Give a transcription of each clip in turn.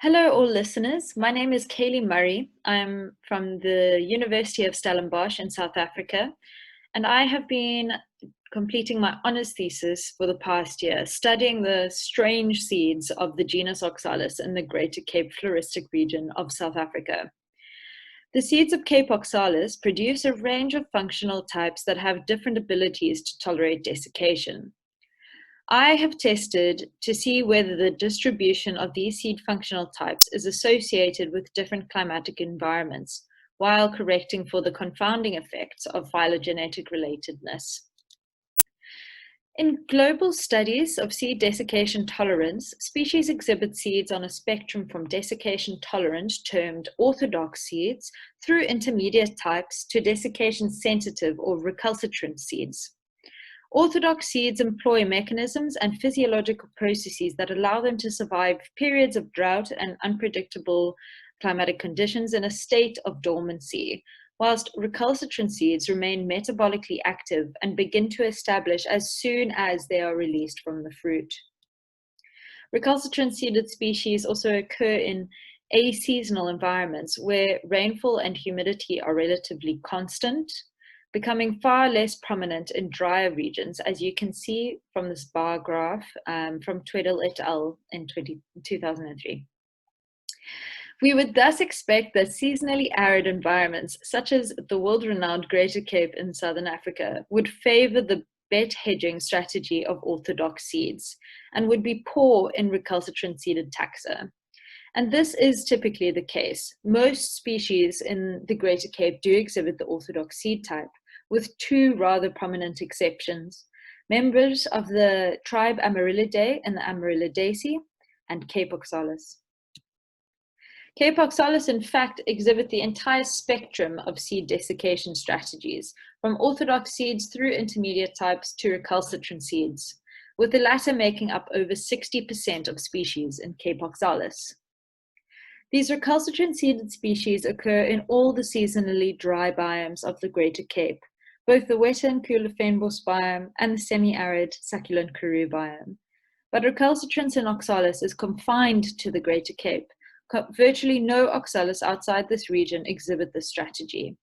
Hello, all listeners. My name is Kayleigh Murray. I'm from the University of Stellenbosch in South Africa, and I have been completing my honours thesis for the past year, studying the strange seeds of the genus Oxalis in the Greater Cape floristic region of South Africa. The seeds of Cape Oxalis produce a range of functional types that have different abilities to tolerate desiccation. I have tested to see whether the distribution of these seed functional types is associated with different climatic environments, while correcting for the confounding effects of phylogenetic relatedness. In global studies of seed desiccation tolerance, species exhibit seeds on a spectrum from desiccation tolerant, termed orthodox seeds, through intermediate types to desiccation sensitive or recalcitrant seeds. Orthodox seeds employ mechanisms and physiological processes that allow them to survive periods of drought and unpredictable climatic conditions in a state of dormancy, whilst recalcitrant seeds remain metabolically active and begin to establish as soon as they are released from the fruit. Recalcitrant seeded species also occur in aseasonal environments where rainfall and humidity are relatively constant, becoming far less prominent in drier regions, as you can see from this bar graph from Tweddle et al. In 2003. We would thus expect that seasonally arid environments, such as the world-renowned Greater Cape in Southern Africa, would favor the bet hedging strategy of orthodox seeds and would be poor in recalcitrant seeded taxa. And this is typically the case. Most species in the Greater Cape do exhibit the orthodox seed type, with two rather prominent exceptions: members of the tribe Amaryllidae and the Amaryllidaceae, and Cape Oxalis. Cape Oxalis, in fact, exhibit the entire spectrum of seed desiccation strategies, from orthodox seeds through intermediate types to recalcitrant seeds, with the latter making up over 60% of species in Cape Oxalis. These recalcitrant seeded species occur in all the seasonally dry biomes of the Greater Cape, both the wetter and cooler fynbos biome and the semi-arid succulent karoo biome. But recalcitrance in Oxalis is confined to the Greater Cape. Virtually no Oxalis outside this region exhibit this strategy.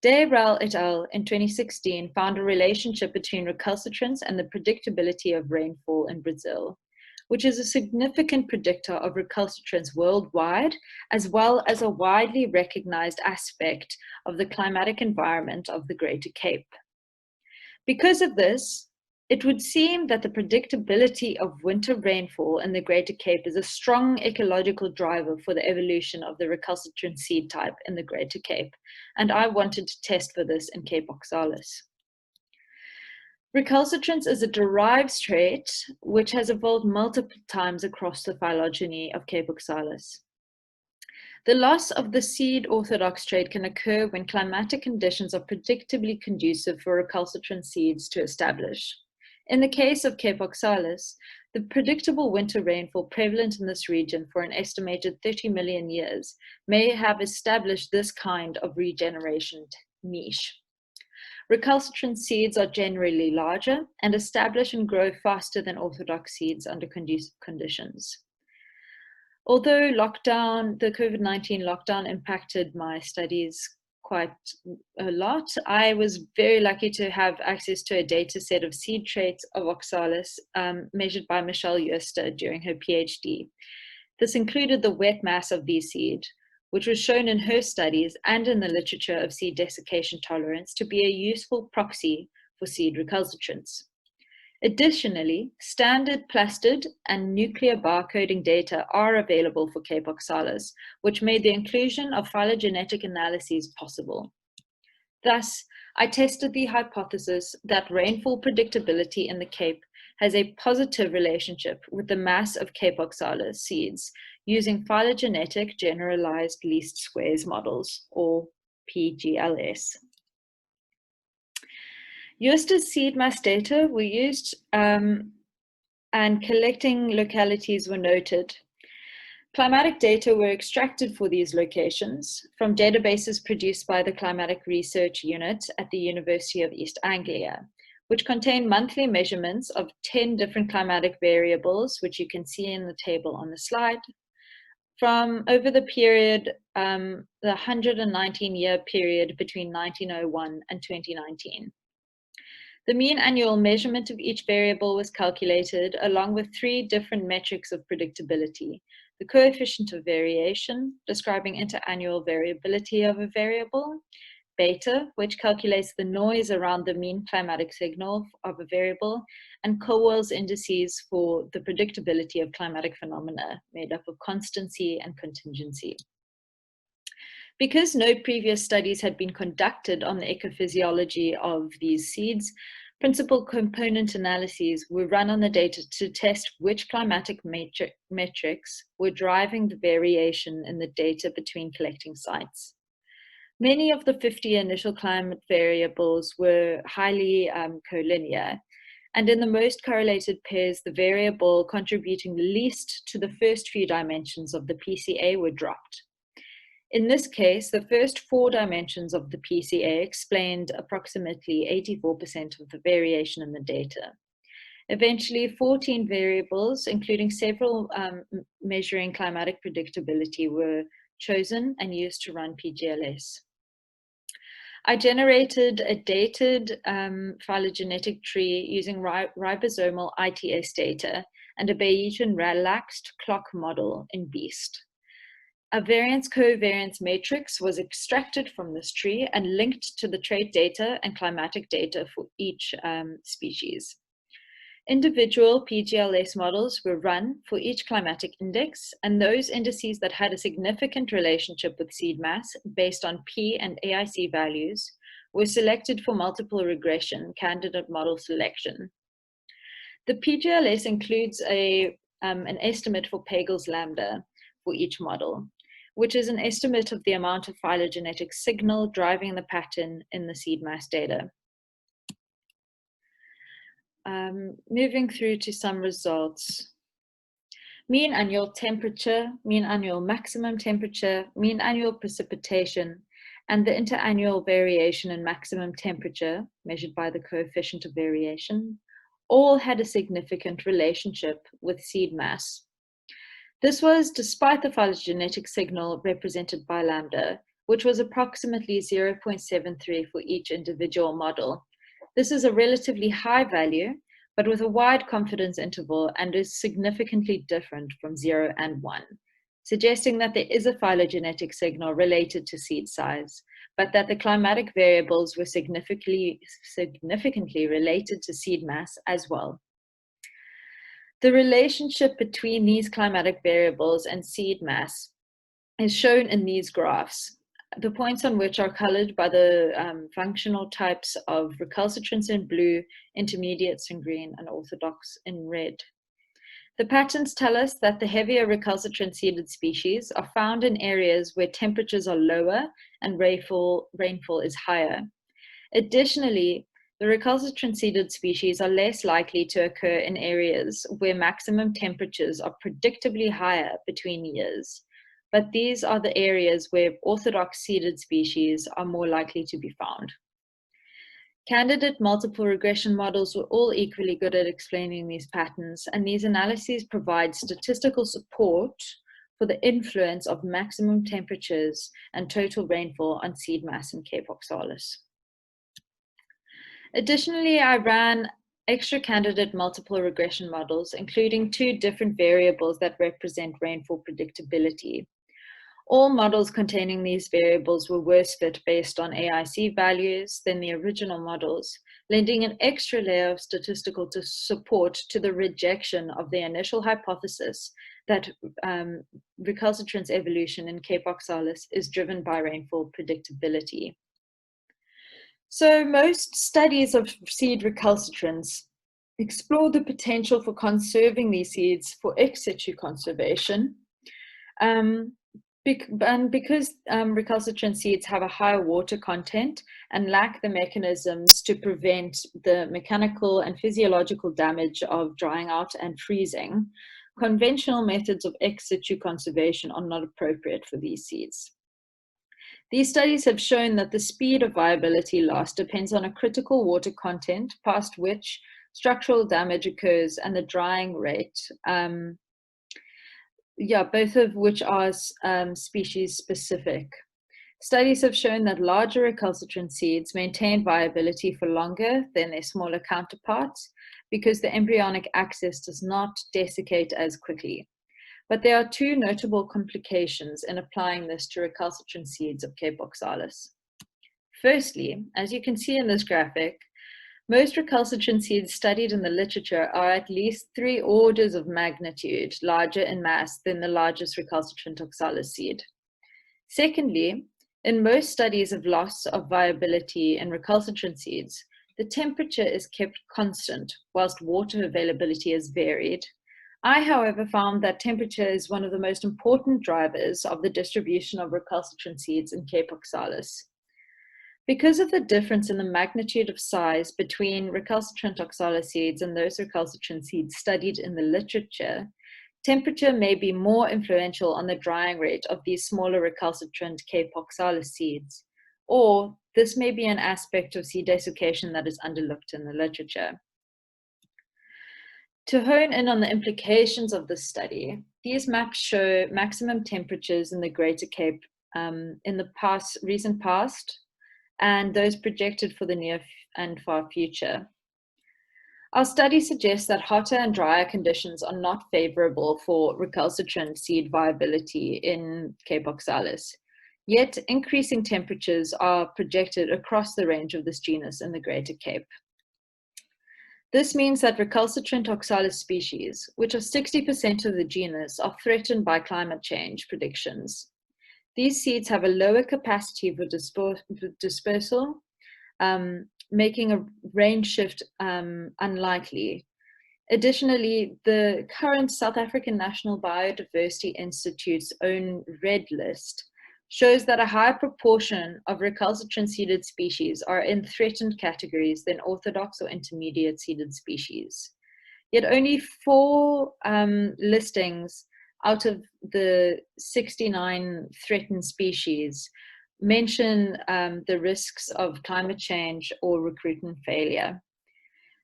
De Rel et al. In 2016 found a relationship between recalcitrance and the predictability of rainfall in Brazil, which is a significant predictor of recalcitrance worldwide, as well as a widely recognized aspect of the climatic environment of the Greater Cape. Because of this, it would seem that the predictability of winter rainfall in the Greater Cape is a strong ecological driver for the evolution of the recalcitrant seed type in the Greater Cape, and I wanted to test for this in Cape Oxalis. Recalcitrance is a derived trait which has evolved multiple times across the phylogeny of Cape Oxalis. The loss of the seed orthodox trait can occur when climatic conditions are predictably conducive for recalcitrant seeds to establish. In the case of Cape Oxalis, the predictable winter rainfall prevalent in this region for an estimated 30 million years may have established this kind of regeneration niche. Recalcitrant seeds are generally larger and establish and grow faster than orthodox seeds under conducive conditions. Although the COVID-19 lockdown impacted my studies quite a lot, I was very lucky to have access to a data set of seed traits of Oxalis measured by Michelle Yerster during her PhD. This included the wet mass of these seed, which was shown in her studies and in the literature of seed desiccation tolerance to be a useful proxy for seed recalcitrance. Additionally, standard plastid and nuclear barcoding data are available for Cape Oxalis, which made the inclusion of phylogenetic analyses possible. Thus, I tested the hypothesis that rainfall predictability in the Cape has a positive relationship with the mass of Cape Oxalis seeds using phylogenetic generalized least squares models, or PGLS. Yerster's seed mass data were used and collecting localities were noted. Climatic data were extracted for these locations from databases produced by the Climatic Research Unit at the University of East Anglia, which contain monthly measurements of 10 different climatic variables, which you can see in the table on the slide, from over the period, the 119-year period between 1901 and 2019. The mean annual measurement of each variable was calculated along with 3 different metrics of predictability: the coefficient of variation, describing interannual variability of a variable; beta, which calculates the noise around the mean climatic signal of a variable; and Cowell's indices for the predictability of climatic phenomena, made up of constancy and contingency. Because no previous studies had been conducted on the ecophysiology of these seeds, principal component analyses were run on the data to test which climatic metrics were driving the variation in the data between collecting sites. Many of the 50 initial climate variables were highly collinear, and in the most correlated pairs, the variable contributing the least to the first few dimensions of the PCA were dropped. In this case, the first 4 dimensions of the PCA explained approximately 84% of the variation in the data. Eventually, 14 variables, including several measuring climatic predictability, were chosen and used to run PGLS. I generated a dated phylogenetic tree using ribosomal ITS data and a Bayesian relaxed clock model in BEAST. A variance-covariance matrix was extracted from this tree and linked to the trait data and climatic data for each species. Individual PGLS models were run for each climatic index, and those indices that had a significant relationship with seed mass based on P and AIC values were selected for multiple regression candidate model selection. The PGLS includes an estimate for Pagel's lambda for each model, which is an estimate of the amount of phylogenetic signal driving the pattern in the seed mass data. Moving through to some results. Mean annual temperature, mean annual maximum temperature, mean annual precipitation, and the interannual variation in maximum temperature, measured by the coefficient of variation, all had a significant relationship with seed mass. This was despite the phylogenetic signal represented by lambda, which was approximately 0.73 for each individual model. This is a relatively high value, but with a wide confidence interval, and is significantly different from 0 and 1, suggesting that there is a phylogenetic signal related to seed size, but that the climatic variables were significantly related to seed mass as well. The relationship between these climatic variables and seed mass is shown in these graphs, the points on which are colored by the functional types of recalcitrance in blue, intermediates in green, and orthodox in red. The patterns tell us that the heavier recalcitrant seeded species are found in areas where temperatures are lower and rainfall is higher. Additionally, the recalcitrant seeded species are less likely to occur in areas where maximum temperatures are predictably higher between years, but these are the areas where orthodox seeded species are more likely to be found. Candidate multiple regression models were all equally good at explaining these patterns, and these analyses provide statistical support for the influence of maximum temperatures and total rainfall on seed mass in Cape Oxalis. Additionally, I ran extra candidate multiple regression models, including 2 different variables that represent rainfall predictability. All models containing these variables were worse fit based on AIC values than the original models, lending an extra layer of statistical support to the rejection of the initial hypothesis that recalcitrance evolution in Cape Oxalis is driven by rainfall predictability. So most studies of seed recalcitrance explore the potential for conserving these seeds for ex situ conservation. Because recalcitrant seeds have a higher water content and lack the mechanisms to prevent the mechanical and physiological damage of drying out and freezing, conventional methods of ex situ conservation are not appropriate for these seeds. These studies have shown that the speed of viability loss depends on a critical water content past which structural damage occurs and the drying rate. Yeah, both of which are species specific. Studies have shown that larger recalcitrant seeds maintain viability for longer than their smaller counterparts because the embryonic axis does not desiccate as quickly. But there are two notable complications in applying this to recalcitrant seeds of Cape Oxalis. Firstly, as you can see in this graphic, most recalcitrant seeds studied in the literature are at least 3 orders of magnitude larger in mass than the largest recalcitrant oxalis seed. Secondly, in most studies of loss of viability in recalcitrant seeds, the temperature is kept constant whilst water availability is varied. I, however, found that temperature is one of the most important drivers of the distribution of recalcitrant seeds in Cape Oxalis. Because of the difference in the magnitude of size between recalcitrant oxalis seeds and those recalcitrant seeds studied in the literature, temperature may be more influential on the drying rate of these smaller recalcitrant Cape Oxalis seeds, or this may be an aspect of seed desiccation that is underlooked in the literature. To hone in on the implications of this study, these maps show maximum temperatures in the Greater Cape in the recent past, and those projected for the near and far future. Our study suggests that hotter and drier conditions are not favorable for recalcitrant seed viability in Cape Oxalis, yet increasing temperatures are projected across the range of this genus in the Greater Cape. This means that recalcitrant oxalis species, which are 60% of the genus, are threatened by climate change predictions. These seeds have a lower capacity for dispersal, making a range shift unlikely. Additionally, the current South African National Biodiversity Institute's own red list shows that a higher proportion of recalcitrant seeded species are in threatened categories than orthodox or intermediate seeded species. Yet only 4 listings out of the 69 threatened species mention the risks of climate change or recruitment failure.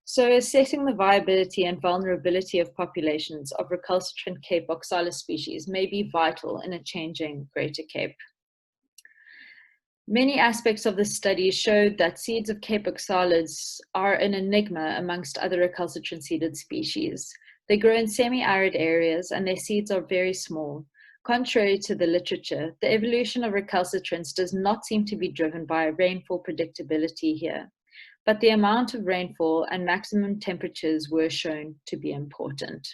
So assessing the viability and vulnerability of populations of recalcitrant Cape Oxalis species may be vital in a changing Greater Cape. Many aspects of the study showed that seeds of Cape Oxalis are an enigma amongst other recalcitrant seeded species. They grow in semi-arid areas and their seeds are very small. Contrary to the literature, the evolution of recalcitrants does not seem to be driven by rainfall predictability here, but the amount of rainfall and maximum temperatures were shown to be important.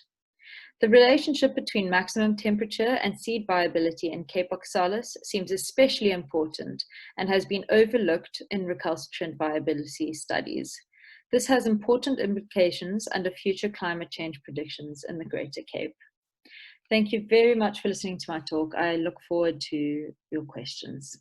The relationship between maximum temperature and seed viability in Cape Oxalis seems especially important and has been overlooked in recalcitrant viability studies. This has important implications under future climate change predictions in the Greater Cape. Thank you very much for listening to my talk. I look forward to your questions.